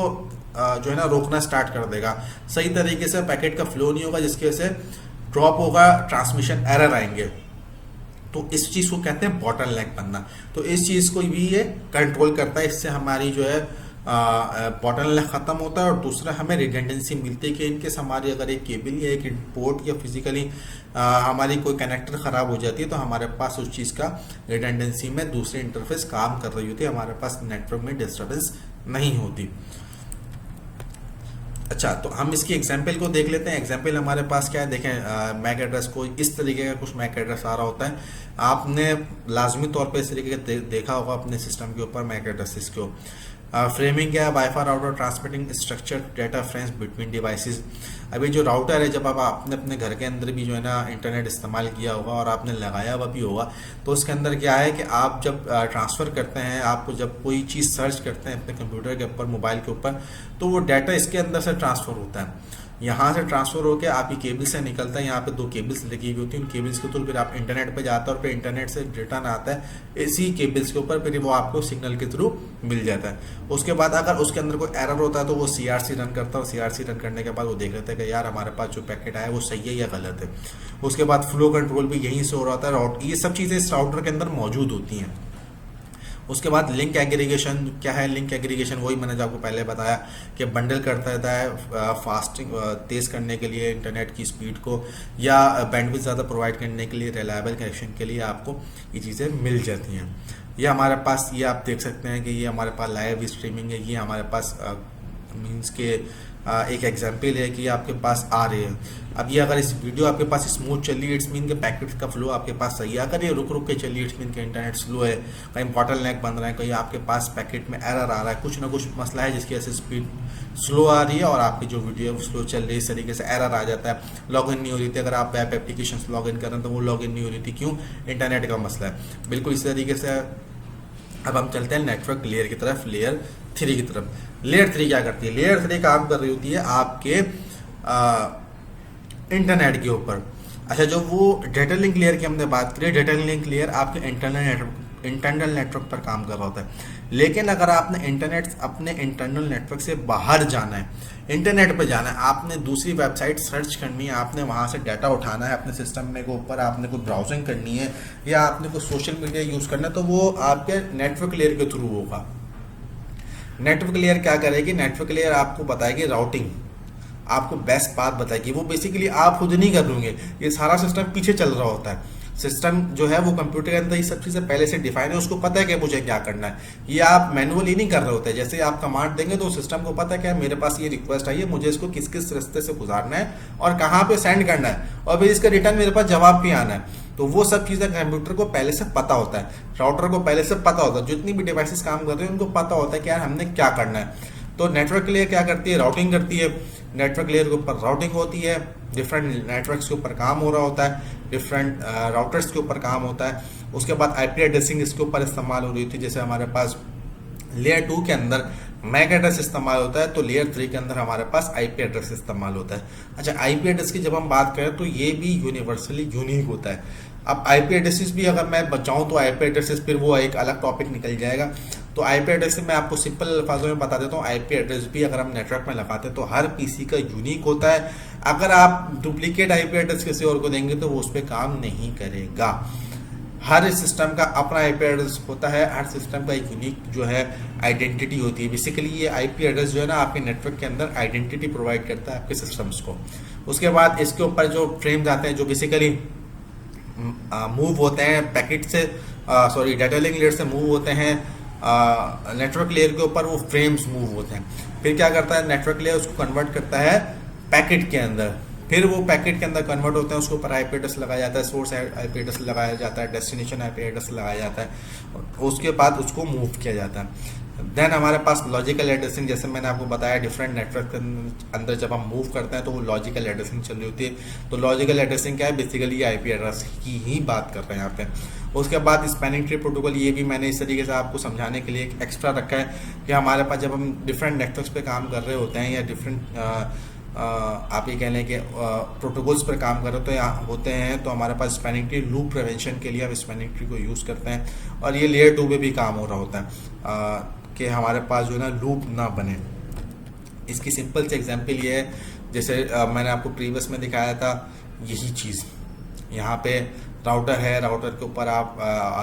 A: जो है ना रोकना स्टार्ट कर देगा, सही तरीके से पैकेट का फ्लो नहीं होगा, जिसकी वजह से ड्रॉप होगा, ट्रांसमिशन एरर आएंगे। तो इस चीज़ को कहते हैं बॉटलनेक बनना। तो इस चीज़ को भी ये कंट्रोल करता है, इससे हमारी जो है बॉटलनेक ख़त्म होता है। और दूसरा हमें रिडेंडेंसी मिलती है कि इनकेस हमारी अगर एक केबल या एक पोर्ट या फिजिकली हमारी कोई कनेक्टर ख़राब हो जाती है तो हमारे पास उस चीज़ का रिडेंडेंसी में दूसरी इंटरफेस काम कर रही होती है, हमारे पास नेटवर्क में डिस्टर्बेंस नहीं होती। अच्छा, तो हम इसकी एग्जाम्पल को देख लेते हैं। एग्जाम्पल हमारे पास क्या है, देखें मैक एड्रेस को इस तरीके का कुछ मैक एड्रेस आ रहा होता है। आपने लाजमी तौर पे इस तरीके का देखा होगा अपने सिस्टम के ऊपर मैक एड्रेसेस को। फ्रेमिंग क्या है, wifi router transmitting structure data frames between devices. अभी जो राउटर है, जब आप आपने अपने घर के अंदर भी जो है ना इंटरनेट इस्तेमाल किया होगा और आपने लगाया हुआ भी होगा, तो उसके अंदर क्या है कि आप जब ट्रांसफ़र करते हैं, आपको जब कोई चीज़ सर्च करते हैं अपने कंप्यूटर के ऊपर, मोबाइल के ऊपर, तो वो डाटा इसके अंदर से ट्रांसफ़र होता है। यहाँ से ट्रांसफ़र होकर आपकी केबल से निकलता है, यहाँ पे 2 केबल्स लगी हुई होती हैं, उन केबल्स के थ्रू फिर आप इंटरनेट पे जाता है और फिर इंटरनेट से रिटर्न आता है इसी केबल्स के ऊपर, फिर वो आपको सिग्नल के थ्रू मिल जाता है। उसके बाद अगर उसके अंदर कोई एरर होता है तो वो CRC रन करता है, और CRC रन करने के बाद वो देख लेता है कि यार हमारे पास जो पैकेट आया है वो सही है या गलत है। उसके बाद फ्लो कंट्रोल भी यहीं से हो रहा होता है, ये सब चीज़ें इस राउटर के अंदर मौजूद होती हैं। उसके बाद लिंक एग्रीगेशन क्या है, लिंक एग्रीगेशन वही मैंने जो आपको पहले बताया कि बंडल करता रहता है फास्टिंग तेज़ करने के लिए इंटरनेट की स्पीड को, या बैंडविड्थ ज़्यादा प्रोवाइड करने के लिए, रिलायबल कनेक्शन के लिए आपको ये चीज़ें मिल जाती हैं। ये हमारे पास, ये आप देख सकते हैं कि ये हमारे पास लाइव स्ट्रीमिंग है, ये हमारे पास मीन्स के एक एग्जांपल है कि आपके पास आ रही है। अब ये अगर इस वीडियो आपके पास स्मूथ चल रही है, इट्स मीन के पैकेट का फ्लो आपके पास सही है। अगर ये रुक रुक के चलिए, इट्स मीन के इंटरनेट स्लो है, कहीं बॉटलनेक बन रहा है, कहीं आपके पास पैकेट में एरर आ रहा है, कुछ ना कुछ मसला है जिसकी वजह से स्पीड स्लो आ रही है और आपकी जो वीडियो है वो स्लो चल रही है, इस तरीके से एरर आ जाता है, लॉगिन नहीं हो रही थी। अगर आप वेब एप्लीकेशन लॉगिन कर रहे हैं तो वो लॉगिन नहीं हो रही थी, क्यों? इंटरनेट का मसला है। बिल्कुल इसी तरीके से अब हम चलते हैं नेटवर्क लेयर की तरफ, लेयर 3 की तरफ। लेयर 3 क्या करती है? लेयर 3 काम कर रही होती है आपके इंटरनेट के ऊपर। अच्छा, जो वो डेटा लिंक लेयर की हमने बात करी, डेटा लिंक लेयर आपके इंटरनल नेटवर्क पर काम कर रहा होता है। लेकिन अगर आपने अपने इंटरनल नेटवर्क से बाहर जाना है, इंटरनेट पे जाना है, आपने दूसरी वेबसाइट सर्च करनी है, आपने वहाँ से डाटा उठाना है अपने सिस्टम में के ऊपर, आपने कोई ब्राउजिंग करनी है या आपने कोई सोशल मीडिया यूज़ करना है, तो वो आपके नेटवर्क लेयर के थ्रू होगा। नेटवर्क लेयर क्या करेगी? नेटवर्क लेयर आपको बताएगी राउटिंग, आपको बेस्ट पाथ बताएगी। वो बेसिकली आप खुद नहीं कर लोगे, ये सारा सिस्टम पीछे चल रहा होता है। सिस्टम जो है वो कंप्यूटर के अंदर ये सब चीज़ें पहले से डिफाइन है, उसको पता है कि मुझे क्या करना है। ये आप मैनुअली नहीं कर रहे होते, जैसे आप कमांड देंगे तो सिस्टम को पता है कि मेरे पास ये रिक्वेस्ट आई है, मुझे इसको किस किस रास्ते से गुजारना है और कहाँ पे सेंड करना है, और फिर इसका रिटर्न मेरे पास जवाब भी आना है। तो वो सब चीज़ें कंप्यूटर को पहले से पता होता है, राउटर को पहले से पता होता है, जितनी भी डिवाइसेस काम कर रहे हैं उनको पता होता है कि यार हमने क्या करना है। तो नेटवर्क लेयर क्या करती है? राउटिंग करती है। नेटवर्क लेयर के ऊपर राउटिंग होती है, डिफरेंट नेटवर्क्स के ऊपर काम हो रहा होता है, डिफरेंट राउटर्स के ऊपर काम होता है। उसके बाद आईपी एड्रेसिंग इसके ऊपर इस्तेमाल हो रही थी, जैसे हमारे पास लेयर 2 के अंदर मैक एड्रेस इस्तेमाल होता है, तो लेयर 3 के अंदर हमारे पास आईपी एड्रेस इस्तेमाल होता है। अच्छा, आईपी एड्रेस की जब हम बात करें तो ये भी यूनिवर्सली यूनिक होता है। अब आईपी एड्रेसेस भी अगर मैं बचाऊं तो आईपी एड्रेसेस फिर वो एक अलग टॉपिक निकल जाएगा। तो आईपी एड्रेस मैं आपको सिंपल अल्फाजों में बता देता हूँ। आईपी एड्रेस भी अगर हम नेटवर्क में लगाते हैं तो हर पीसी का यूनिक होता है। अगर आप डुप्लीकेट आईपी एड्रेस किसी और को देंगे तो वो उस पर काम नहीं करेगा। हर सिस्टम का अपना आईपी एड्रेस होता है, हर सिस्टम का एक यूनिक जो है आइडेंटिटी होती है। बेसिकली ये आईपी एड्रेस जो है ना आपके नेटवर्क के अंदर आइडेंटिटी प्रोवाइड करता है आपके सिस्टम्स को। उसके बाद इसके ऊपर जो फ्रेम्स आते हैं जो बेसिकली मूव होते हैं पैकेट से, डाटा लिंक लेयर से मूव होते हैं नेटवर्क लेयर के ऊपर, वो फ्रेम्स मूव होते हैं। फिर क्या करता है नेटवर्क लेयर, उसको कन्वर्ट करता है पैकेट के अंदर, फिर वो पैकेट के अंदर कन्वर्ट होते हैं, उसके ऊपर आईपी एड्रेस लगाया जाता है, सोर्स आईपी एड्रेस लगाया जाता है, डेस्टिनेशन आईपी एड्रेस लगाया जाता है, उसके बाद उसको मूव किया जाता है। देन हमारे पास लॉजिकल एड्रेसिंग, जैसे मैंने आपको बताया डिफरेंट नेटवर्क के अंदर जब हम मूव करते हैं तो वो लॉजिकल एड्रेसिंग चल रही होती है। तो लॉजिकल एड्रेसिंग क्या है? बेसिकली आईपी एड्रेस की ही बात कर रहे हैं यहाँ पे। उसके बाद स्पैनिंग ट्री प्रोटोकॉल, ये भी मैंने इस तरीके से आपको समझाने के लिए एक एक्स्ट्रा रखा है कि हमारे पास जब हम डिफरेंट नेटवर्क्स पे काम कर रहे होते हैं या डिफरेंट आप ये कह लें कि प्रोटोकॉल्स पर काम कर रहे होते हैं तो हमारे पास स्पैनिंग ट्री लूप प्रिवेंशन के लिए हम स्पैनिंग ट्री को यूज़ करते हैं। और ये लेयर 2 पे भी काम हो रहा होता है कि हमारे पास जो है ना लूप ना बने। इसकी सिंपल सी एग्जांपल ये है, जैसे मैंने आपको प्रीवियस में दिखाया था यही चीज़। यहाँ पे राउटर है, राउटर के ऊपर आप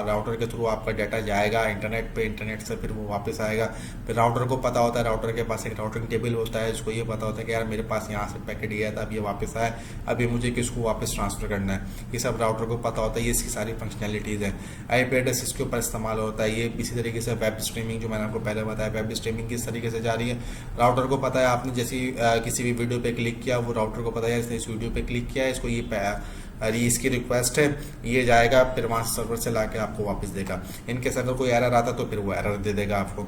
A: राउटर के थ्रू आपका डाटा जाएगा इंटरनेट पे, इंटरनेट से फिर वो वापस आएगा। फिर राउटर को पता होता है, राउटर के पास एक राउटिंग टेबल होता है, उसको ये पता होता है कि यार मेरे पास यहाँ से पैकेट गया था, अब ये वापस आया, अब ये मुझे किसको वापस ट्रांसफ़र करना है, ये सब राउटर को पता होता है। ये इसकी सारी फंक्शनैलिटीज़ है। IP एड्रेस इसके ऊपर इस्तेमाल होता है। ये इसी तरीके से वेब स्ट्रीमिंग, जो मैंने आपको पहले बताया, वेब स्ट्रीमिंग किस तरीके से जा रही है, राउटर को पता है। आपने जैसे किसी भी वीडियो पे क्लिक किया, वो राउटर को पता है इसने इस वीडियो पे क्लिक किया है, इसको ये अरे इसकी रिक्वेस्ट है, ये जाएगा, फिर वहाँ सर्वर से लाके आपको वापस देगा। इनकेस अगर कोई एरर आता तो फिर वो एरर दे देगा आपको।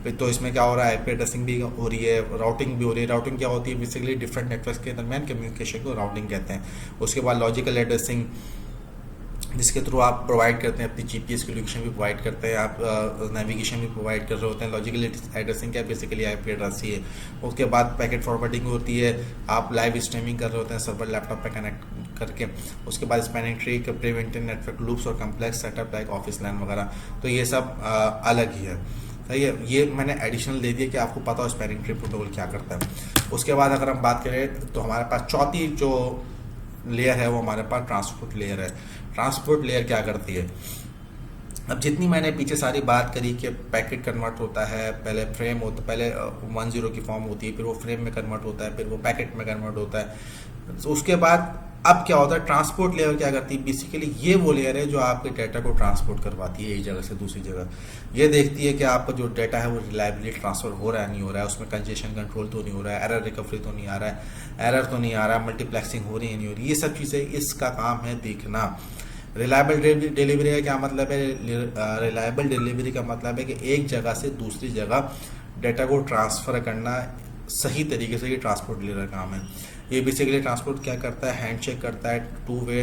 A: फिर तो इसमें क्या हो रहा है, IP एड्रेसिंग भी हो रही है, राउटिंग भी हो रही है। राउटिंग क्या होती है, बेसिकली डिफरेंट नेटवर्क के दरमियान कम्युनिकेशन को राउटिंग कहते हैं। उसके बाद लॉजिकल एड्रेसिंग, जिसके थ्रू आप प्रोवाइड करते हैं अपनी GPS की लोकेशन भी प्रोवाइड करते हैं, आप नेविगेशन भी प्रोवाइड कर रहे होते हैं। लॉजिकल एड्रेसिंग क्या, बेसिकली IP एड्रेस ही है। उसके बाद पैकेट फॉरवर्डिंग होती है, आप लाइव स्ट्रीमिंग कर रहे होते हैं सर्वर लैपटॉप पे कनेक्ट करके। उसके बाद spanning tree, preventive network loops और कम्प्लेक्स सेटअप लाइक ऑफिस लैन वगैरह, तो ये सब अलग ही है। सही है, ये मैंने एडिशनल दे दिया कि आपको पता हो स्पैनिंग ट्री प्रोटोकॉल क्या करता है। उसके बाद अगर हम बात करें तो हमारे पास चौथी जो लेयर है वो हमारे पास ट्रांसपोर्ट लेयर है। ट्रांसपोर्ट लेयर क्या करती है, अब जितनी मैंने पीछे सारी बात करी कि पैकेट कन्वर्ट होता है, पहले फ्रेम होता, पहले 10 की फॉर्म होती है, फिर वो फ्रेम में कन्वर्ट होता है, फिर वो पैकेट में कन्वर्ट होता है। तो उसके बाद अब क्या होता है, ट्रांसपोर्ट लेयर क्या करती है, बेसिकली ये वो लेयर है जो आपके डाटा को ट्रांसपोर्ट करवाती है एक जगह से दूसरी जगह। ये देखती है कि आपका जो डाटा है वो रिलायबली ट्रांसफर हो रहा है नहीं हो रहा है, उसमें कंजेशन कंट्रोल तो नहीं हो रहा है, एरर रिकवरी तो नहीं आ रहा है, एरर तो नहीं आ रहा है, मल्टीप्लेक्सिंग हो रही है नहीं हो रही, ये सब चीज़ें इसका काम है देखना। रिलायबल डिलीवरी का क्या मतलब है, रिलायबल डिलीवरी का मतलब है कि एक जगह से दूसरी जगह डाटा को ट्रांसफ़र करना सही तरीके से, ये ट्रांसपोर्ट लेयर का काम है। ये बेसिकली ट्रांसपोर्ट क्या करता है, हैंड चेक करता है, 2 वे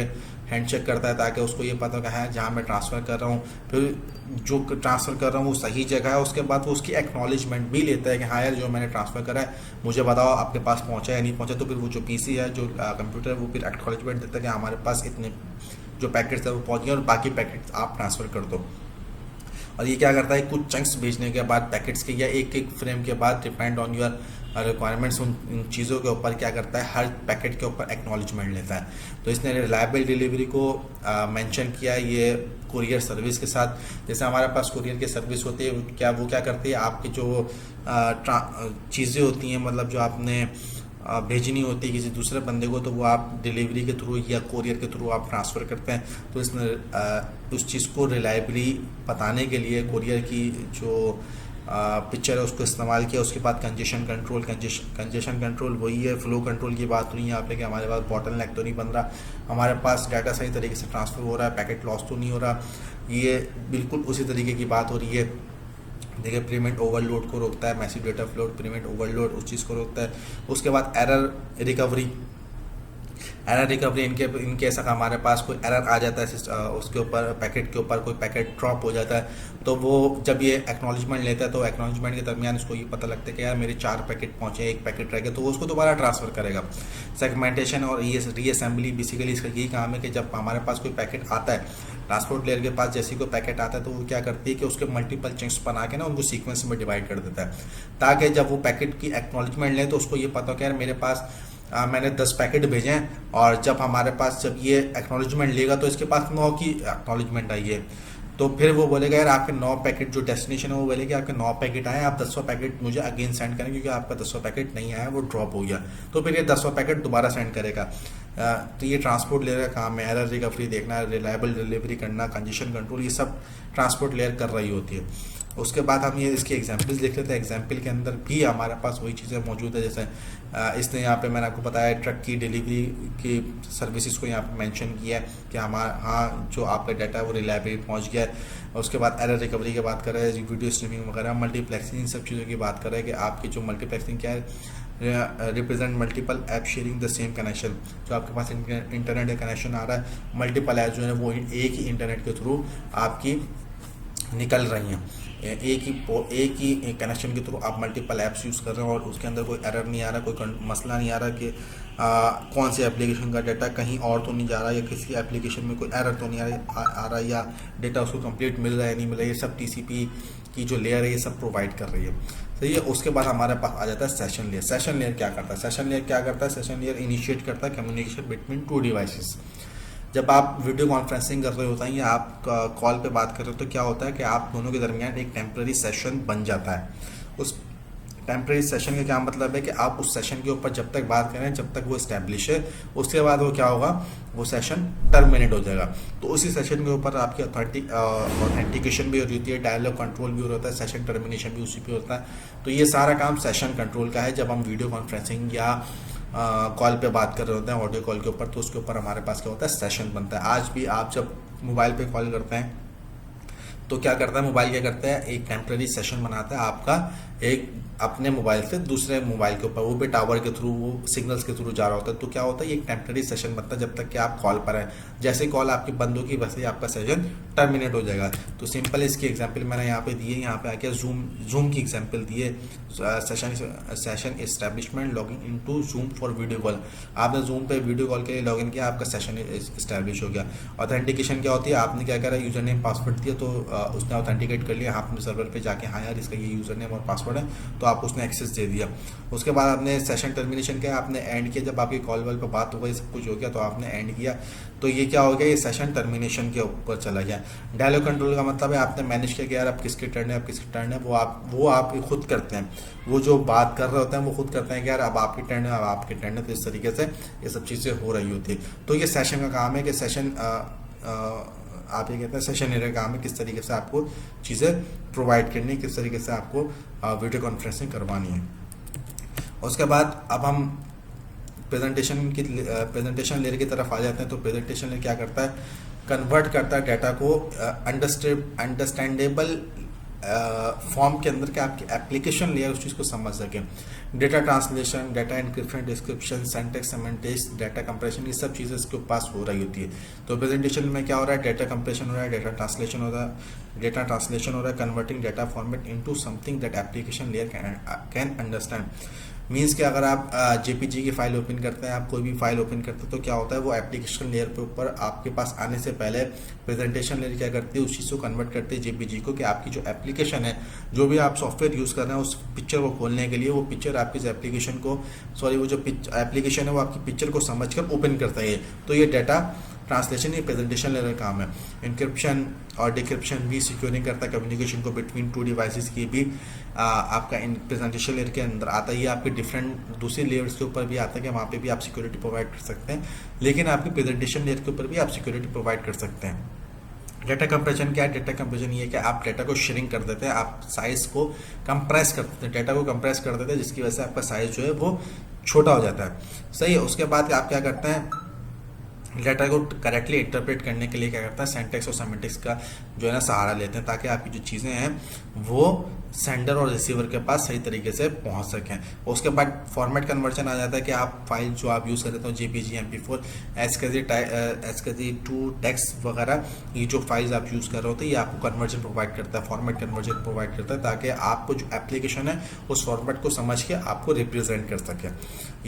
A: हैंड चेक करता है, ताकि उसको ये पता है जहाँ मैं ट्रांसफ़र कर रहा हूँ, फिर जो ट्रांसफ़र कर रहा हूँ वो सही जगह है। उसके बाद वो उसकी एक्नॉलेजमेंट भी लेता है कि हाँ यार जो मैंने ट्रांसफ़र करा है मुझे बताओ आपके पास पहुँचा या नहीं पहुँचा। तो फिर वो जो PC है, जो कंप्यूटर है, वो फिर एक्नॉलेजमेंट देता है कि हमारे पास इतने जो पैकेट्स है वो पहुँच गए और बाकी पैकेट्स आप ट्रांसफ़र कर दो। और ये क्या करता है, कुछ चंक्स भेजने के बाद पैकेट्स के या एक फ्रेम के बाद, डिपेंड ऑन योर रिक्वायरमेंट्स, उन चीज़ों के ऊपर क्या करता है, हर पैकेट के ऊपर एक्नॉलेजमेंट लेता है। तो इसने रिलायबल डिलीवरी को मेंशन किया है ये कुरियर सर्विस के साथ। जैसे हमारे पास कुरियर की सर्विस होती है, वो क्या करती है, आपकी जो चीज़ें होती हैं, मतलब जो आपने भेजनी होती है किसी दूसरे बंदे को, तो वो आप डिलीवरी के थ्रू या कोरियर के थ्रू आप ट्रांसफ़र करते हैं। तो इसने उस चीज़ को रिलायबली बताने के लिए कुरियर की जो पिक्चर है उसको इस्तेमाल किया। उसके बाद कंजेशन कंट्रोल वही है, फ्लो कंट्रोल की बात हुई यहाँ पे कि हमारे पास बॉटलनेक तो नहीं बन रहा, हमारे पास डाटा सही तरीके से ट्रांसफ़र हो रहा है, पैकेट लॉस तो नहीं हो रहा। ये बिल्कुल उसी तरीके की बात हो रही है। देखिए, प्रीमेंट ओवरलोड को रोकता है, मैसिव डेटा फ्लो, प्रीमेंट ओवरलोड उस चीज़ को रोकता है। उसके बाद एरर रिकवरी इनके ऐसा हमारे पास कोई एरर आ जाता है उसके ऊपर, पैकेट के ऊपर कोई पैकेट ड्रॉप हो जाता है, तो वो जब ये एक्नॉलेजमेंट लेता है तो एक्नॉलेजमेंट के दरमियान उसको ये पता लगता है कि यार मेरे 4 पैकेट पहुँचे, 1 पैकेट रह गया, तो वो उसको दोबारा ट्रांसफ़र करेगा। सेगमेंटेशन और रीअसेंबली, बेसिकली इसका यही काम है कि जब हमारे पास कोई पैकेट आता है, ट्रांसपोर्ट लेयर के पास जैसे कोई पैकेट आता है, तो वो क्या करती है कि उसके मल्टीपल चंक्स बना के ना उनको सीक्वेंस में डिवाइड कर देता है, ताकि जब वो पैकेट की एक्नॉलेजमेंट ले तो उसको ये पता हो कि यार मेरे पास मैंने 10 पैकेट भेजे हैं, और जब हमारे पास जब ये एक्नॉलेजमेंट लेगा तो इसके पास 9 की एक्नॉलेजमेंट आई है, तो फिर वो बोलेगा यार आपके 9 पैकेट, जो डेस्टिनेशन है वो बोलेगा आपके 9 पैकेट आए, आप 10वां पैकेट मुझे अगेन सेंड करें, क्योंकि आपका 10वां पैकेट नहीं आया, वो ड्रॉप हो गया, तो फिर ये 10वां पैकेट दोबारा सेंड करेगा। तो ये ट्रांसपोर्ट लेयर का काम है, एरर रिकवरी देखना, रिलायबल डिलीवरी करना, कंजेशन कंट्रोल, ये सब ट्रांसपोर्ट लेयर कर रही होती है। उसके बाद हम ये इसके एग्जांपल्स देख लेते हैं। एग्जांपल के अंदर भी हमारे पास वही चीज़ें मौजूद है, जैसे इसने यहाँ पे मैंने आपको बताया ट्रक की डिलीवरी की सर्विसेज को यहाँ पे मेंशन किया है कि हाँ जो आपका डाटा है वो रिलायबली पहुँच गया है। उसके बाद एरर रिकवरी की बात कर रहे हैं, वीडियो स्ट्रीमिंग वगैरह, मल्टीप्लेक्सिंग, इन सब चीज़ों की बात कर रहे हैं कि आपकी जो मल्टीप्लेक्सिंग क्या है, represent multiple app sharing the same connection, जो आपके पास इंटरनेट कनेक्शन आ रहा है, मल्टीपल ऐप जो है वो एक ही इंटरनेट के थ्रू आपकी निकल रही हैं, एक ही कनेक्शन के थ्रू आप मल्टीपल ऐप्स यूज़ कर रहे हैं और उसके अंदर कोई एरर नहीं आ रहा, कोई मसला नहीं आ रहा कि कौन सी एप्लीकेशन का डाटा कहीं और तो नहीं जा रहा, या किसी एप्लीकेशन में कोई एरर तो नहीं आ रहा, या डाटा उसको कंप्लीट मिल रहा है नहीं मिल रहा है। ये सब TCP की जो लेयर है ये सब प्रोवाइड कर रही है। सही है। उसके बाद हमारे पास आ जाता है सेशन लेयर। सेशन लेयर क्या करता है? सेशन लेयर क्या करता है? सेशन लेयर इनिशिएट करता है कम्युनिकेशन बिटवीन टू डिवाइसेस। जब आप वीडियो कॉन्फ्रेंसिंग कर रहे होते हैं या आप कॉल पे बात कर रहे हो तो क्या होता है कि आप दोनों के दरमियान एक टेम्पररी सेशन बन जाता है। उस टेम्पररी सेशन का क्या मतलब है कि आप उस सेशन के ऊपर जब तक बात करें जब तक वो इस्टेब्लिश है, उसके बाद वो क्या होगा, वो सेशन टर्मिनेट हो जाएगा। तो उसी सेशन के ऊपर आपकी ऑथेंटिकेशन भी हो रही है, डायलॉग कंट्रोल भी हो रहा है, सेशन टर्मिनेशन भी उसी पे होता है। तो ये सारा काम सेशन कंट्रोल का है। जब हम वीडियो कॉन्फ्रेंसिंग या कॉल पे बात कर रहे होते हैं ऑडियो कॉल के ऊपर, तो उसके ऊपर हमारे पास क्या होता है, सेशन बनता है। आज भी आप जब मोबाइल पे कॉल करते हैं तो क्या करता है मोबाइल, क्या करता है, एक टेम्पररी सेशन बनाता है आपका एक अपने मोबाइल से दूसरे मोबाइल के ऊपर, वो भी टावर के थ्रू, वो सिग्नल्स के थ्रू जा रहा होता है। तो क्या होता है, ये एक टेम्पररी सेशन बनता है जब तक कि आप कॉल पर हैं। जैसे कॉल आपकी बंद होगी वैसे ही आपका सेशन टर्मिनेट हो जाएगा। तो सिंपल इसकी एग्जांपल मैंने यहाँ पे दी है, यहाँ पे आके जूम की एग्जांपल दी है। Session establishment logging into zoom for video call. आपने जूम पे वीडियो कॉल के लिए लॉगिन किया, आपका सेशन एस्टैब्लिश हो गया। ऑथेंटिकेशन क्या होती है, आपने क्या करा, यूजर नेम पासवर्ड दिया, तो उसने ऑथेंटिकेट कर लिया, आपने सर्वर पे जाके हाँ यार इसका ये यूजर नेम और पासवर्ड है, तो आप उसने एक्सेस दे दिया। उसके बाद आपने सेशन टर्मिनेशन किया, आपने एंड किया, जब आपकी कॉल वॉल पर बात हो गई, सब कुछ हो गया, तो आपने एंड किया। तो ये क्या हो गया, ये सेशन टर्मिनेशन के ऊपर चला गया। डायलॉग कंट्रोल का मतलब है आपने मैनेज किया कि यार अब किसकी टर्न है, अब किसकी टर्न है, वो आप खुद करते हैं। वो जो बात कर रहे होते हैं वो खुद करते हैं कि यार अब आपकी टर्न है, अब आपकी टर्न है। तो इस तरीके से ये सब चीज़ें हो रही होती है। तो ये सेशन का काम है कि सेशन आप ये कहते हैं सेशन एरिया काम है, किस तरीके से आपको चीज़ें प्रोवाइड करनी है, किस तरीके से आपको वीडियो कॉन्फ्रेंसिंग करवानी है। उसके बाद अब हम प्रेजेंटेशन लेयर की तरफ आ जाते हैं। तो प्रेजेंटेशन लेयर क्या करता है, कन्वर्ट करता है डाटा को अंडरस्टैंडेबल फॉर्म के अंदर, के आपकी एप्लीकेशन लेयर उस चीज़ को समझ सके। Data translation, data encryption, description, syntax, semantics, data compression, ये सब चीज़ें इसके पास हो रही होती है। तो प्रेजेंटेशन में क्या हो रहा है, डेटा कंप्रेशन हो रहा है, डेटा ट्रांसलेशन हो रहा है, converting data format into something that application layer can understand. Means कि अगर आप जेपीजी की फाइल ओपन करते हैं, आप कोई भी फाइल ओपन करते हैं, तो क्या होता है, वो एप्लीकेशन लेयर के ऊपर आपके पास आने से पहले प्रेजेंटेशन लेयर क्या करती है, उस चीज़ को कन्वर्ट करते हैं जेपीजी को, कि आपकी जो एप्लीकेशन है, जो भी आप सॉफ्टवेयर यूज़ कर रहे हैं, उस पिक्चर को खोलने के लिए वो पिक्चर आपकी एप्लीकेशन को वो जो एप्लीकेशन है वो आपकी पिक्चर को समझकर ओपन करता है। तो ये डाटा ट्रांसलेशन ये प्रेजेंटेशन लेयर का काम है। इंक्रिप्शन और डिक्रिप्शन भी सिक्योरिंग करता है कम्युनिकेशन को बिटवीन टू डिवाइसेस की भी आपका इन प्रेजेंटेशन लेयर के अंदर आता है। ये आपके डिफरेंट दूसरी लेयर्स के ऊपर भी आता है कि वहाँ पे भी आप सिक्योरिटी प्रोवाइड कर सकते हैं, लेकिन आपकी प्रेजेंटेशन लेयर के ऊपर भी आप सिक्योरिटी प्रोवाइड कर सकते हैं। डेटा कंप्रेशन क्या है, डेटा कंप्रेशन ये है कि आप डेटा को श्रिंक कर देते हैं, आप साइज को कंप्रेस कर देते हैं, डेटा को कंप्रेस कर देते हैं, जिसकी वजह से आपका साइज जो है वो छोटा हो जाता है। सही है। उसके बाद आप क्या करते हैं, डेटा को करेक्टली इंटरप्रेट करने के लिए क्या करता है, सिंटैक्स और सेमेंटिक्स का जो है ना सहारा लेते हैं, ताकि आपकी जो चीज़ें हैं वो सेंडर और रिसीवर के पास सही तरीके से पहुंच सकें। उसके बाद फॉर्मेट कन्वर्जन आ जाता है कि आप फाइल जो आप यूज़ कर रहे हो JPG, MP4, SKG to text वगैरह, ये जो फाइल्स आप यूज़ कर रहे होते हैं, ये आपको कन्वर्जन प्रोवाइड करता है, फॉर्मेट कन्वर्जन प्रोवाइड करता है, ताकि आपको जो एप्लीकेशन है उस फॉर्मेट को समझ के आपको रिप्रेजेंट कर सके।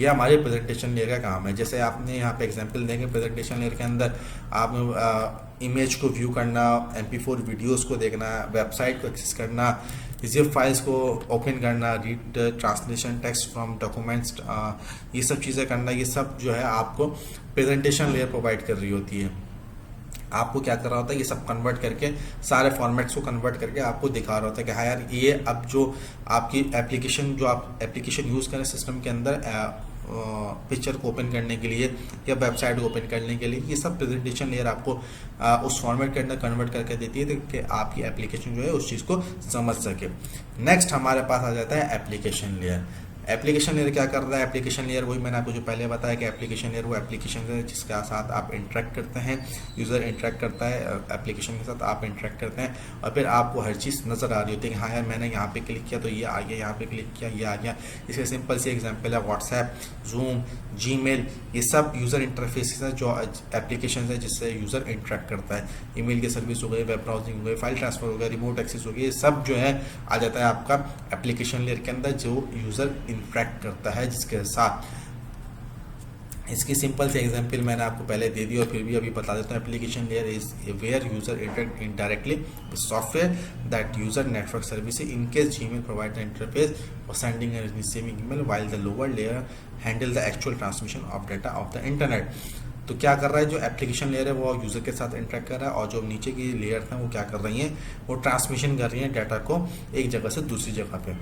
A: ये हमारे प्रेजेंटेशन लेयर का काम है। जैसे आपने यहाँ पे एग्जाम्पल देंगे, प्रेजेंटेशन लेयर के अंदर आपने इमेज को व्यू करना, MP4 वीडियोस को देखना, वेबसाइट को एक्सेस करना, जिप फाइल्स को ओपन करना, read translation, text from documents, ये सब चीज़ें करना, ये सब जो है आपको प्रेजेंटेशन लेयर प्रोवाइड कर रही होती है। आपको क्या कर रहा होता है, ये सब कन्वर्ट करके, सारे फॉर्मेट्स को कन्वर्ट करके आपको दिखा रहा होता है कि हाँ यार ये अब जो आपकी एप्लीकेशन, जो आप एप्लीकेशन यूज़ करें सिस्टम के अंदर पिक्चर को ओपन करने के लिए या वेबसाइट को ओपन करने के लिए, ये सब प्रेजेंटेशन लेयर आपको उस फॉर्मेट के अंदर कन्वर्ट करके देती है कि आपकी एप्लीकेशन जो है उस चीज़ को समझ सके। नेक्स्ट हमारे पास आ जाता है एप्लीकेशन लेयर। एप्लीकेशन लेयर क्या कर रहा है, एप्लीकेशन लेयर वही मैंने आपको जो पहले बताया कि एप्लीकेशन लेयर वो एप्लीकेशन है जिसके साथ आप इंटरेक्ट करते हैं, यूज़र इंटरेक्ट करता है एप्लीकेशन के साथ, आप इंटरेक्ट करते हैं, और फिर आपको हर चीज़ नज़र आ रही होती है कि हाँ यार मैंने यहाँ पे क्लिक किया तो ये आ गया, यहाँ पे क्लिक किया ये आ गया। इसके सिंपल सी एग्जांपल है व्हाट्सएप, जूम, जीमेल, ये सब यूज़र इंटरफेसेस हैं जो एप्लीकेशन है जिससे यूज़र इंटरेक्ट करता है। ईमेल की सर्विस हो गई, वेब ब्राउजिंग हो गई, फाइल ट्रांसफर हो गया, रिमोट एक्सेस हो गया, ये सब जो है आ जाता है आपका एप्लीकेशन लेयर के अंदर, जो यूज़र इंटरेक्ट करता है जिसके साथ। इसकी सिंपल सी एग्जांपल मैंने आपको पहले दे दी और फिर भी अभी बता देता हूँ। Application layer is where user interact indirectly with software that user network service in case Gmail provide the interface for sending and receiving email while the lower layer handle the actual transmission of data of the internet. तो क्या कर रहा है, जो application layer है वो user के साथ इंटरेक्ट कर रहा है और जो नीचे की लेयर है वो क्या कर रही है, वो ट्रांसमिशन कर रही है डाटा को एक जगह से दूसरी जगह पे।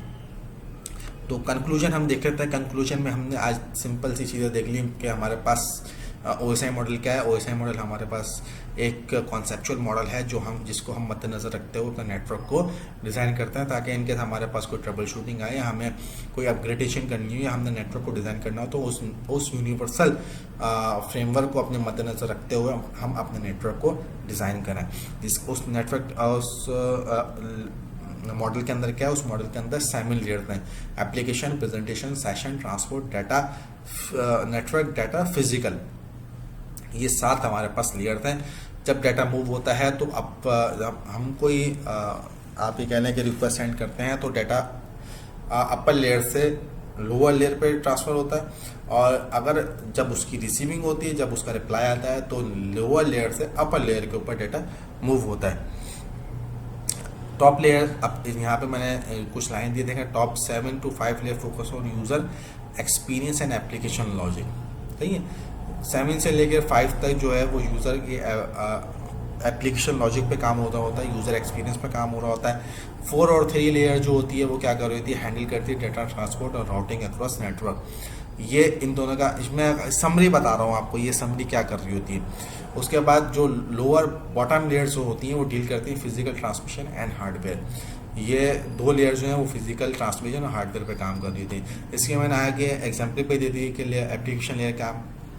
A: तो कंक्लूजन हम देख लेते हैं। कंक्लूजन में हमने आज सिंपल सी चीज़ें देख ली कि हमारे पास OSI मॉडल क्या है। OSI मॉडल हमारे पास एक कॉन्सेप्चुअल मॉडल है जिसको हम मद्देनजर रखते हुए अपने नेटवर्क को डिज़ाइन करते हैं, ताकि इनके हमारे पास कोई ट्रबल शूटिंग आए या हमें कोई अपग्रेडेशन करनी हो या हमने नेटवर्क को डिज़ाइन करना हो तो उस यूनिवर्सल फ्रेमवर्क को अपने मद्देनजर रखते हुए हम अपने नेटवर्क को डिज़ाइन करें। उस नेटवर्क उस मॉडल के अंदर क्या है, उस मॉडल के अंदर 7 लेयर्स हैं: application, presentation, session, transport, data, network, data, physical. ये 7 हमारे पास लेयर्स हैं। जब डाटा मूव होता है तो अब हम कोई आप ये कह लें कि रिक्वेस्ट सेंड करते हैं तो डाटा अपर लेयर से लोअर लेयर पे ट्रांसफ़र होता है, और अगर जब उसकी रिसीविंग होती है, जब उसका रिप्लाई आता है तो लोअर लेयर से अपर लेयर के ऊपर डाटा मूव होता है। टॉप लेयर, अब यहाँ पे मैंने कुछ लाइन दिए देखें। Top 7 to 5 layer focus on user experience and application logic. सही है, 7 से लेकर 5 तक जो है वो यूज़र की एप्लीकेशन लॉजिक पे काम होता है, यूज़र एक्सपीरियंस पे काम हो रहा होता है। 4 और 3 लेयर जो होती है वो क्या कर रही होती है, हैंडल करती है डाटा ट्रांसपोर्ट और राउटिंग अक्रॉस नेटवर्क। ये इन दोनों का, इसमें समरी बता रहा हूँ आपको, ये समरी क्या कर रही होती है। उसके बाद जो लोअर बॉटम लेयर्स जो होती हैं वो डील करती हैं फिजिकल ट्रांसमिशन एंड हार्डवेयर। ये 2 लेयर जो हैं वो फिजिकल ट्रांसमिशन और हार्डवेयर पे काम कर रही थी। इसके मैंने आगे एग्जाम्पल पे दे दी कि एप्लीकेशन लेयर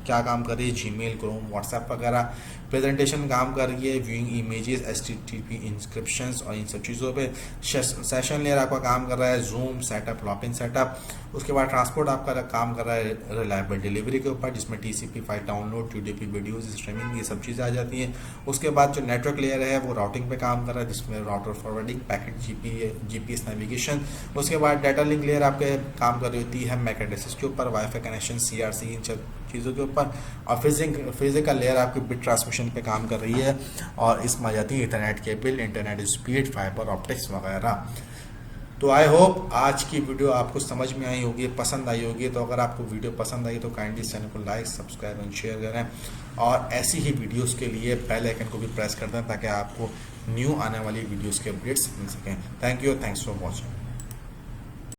A: क्या काम कर रही है, जीमेल, क्रोम, व्हाट्सएप वगैरह। प्रेजेंटेशन काम कर रही है व्यूइंग इमेजेस, HTTP इंस्क्रिप्शंस और इन सब चीज़ों पे। सेशन लेयर आपका काम कर रहा है जूम सेटअप, लॉगिन सेटअप। उसके बाद ट्रांसपोर्ट आपका काम कर रहा है रिलायबल डिलीवरी के ऊपर, जिसमें TCP file download, UDP videos, streaming, ये सब चीज़ें आ जाती हैं। उसके बाद जो नेटवर्क लेयर है वो राउटिंग पे काम कर रहा है, जिसमें router forwarding, packet, GPS navigation. उसके बाद डाटा लिंक लेयर आपके काम कर रही होती है मैक एड्रेसेस के ऊपर, वाईफाई कनेक्शन, CRC, इन सब चीज़ों के ऊपर। और फिजिकल लेयर आपकी बिट ट्रांसमिशन पे काम कर रही है, और इसमें आ जाती है internet cable, internet speed, fibre optics वगैरह। तो आई होप आज की वीडियो आपको समझ में आई होगी, पसंद आई होगी। तो अगर आपको वीडियो पसंद आई तो काइंडली चैनल को लाइक, सब्सक्राइब एंड शेयर करें, और ऐसी ही वीडियोस के लिए बेल आइकन को भी प्रेस कर दें ताकि आपको न्यू आने वाली वीडियोस के अपडेट्स मिल सकें। Thank you, thanks for watching.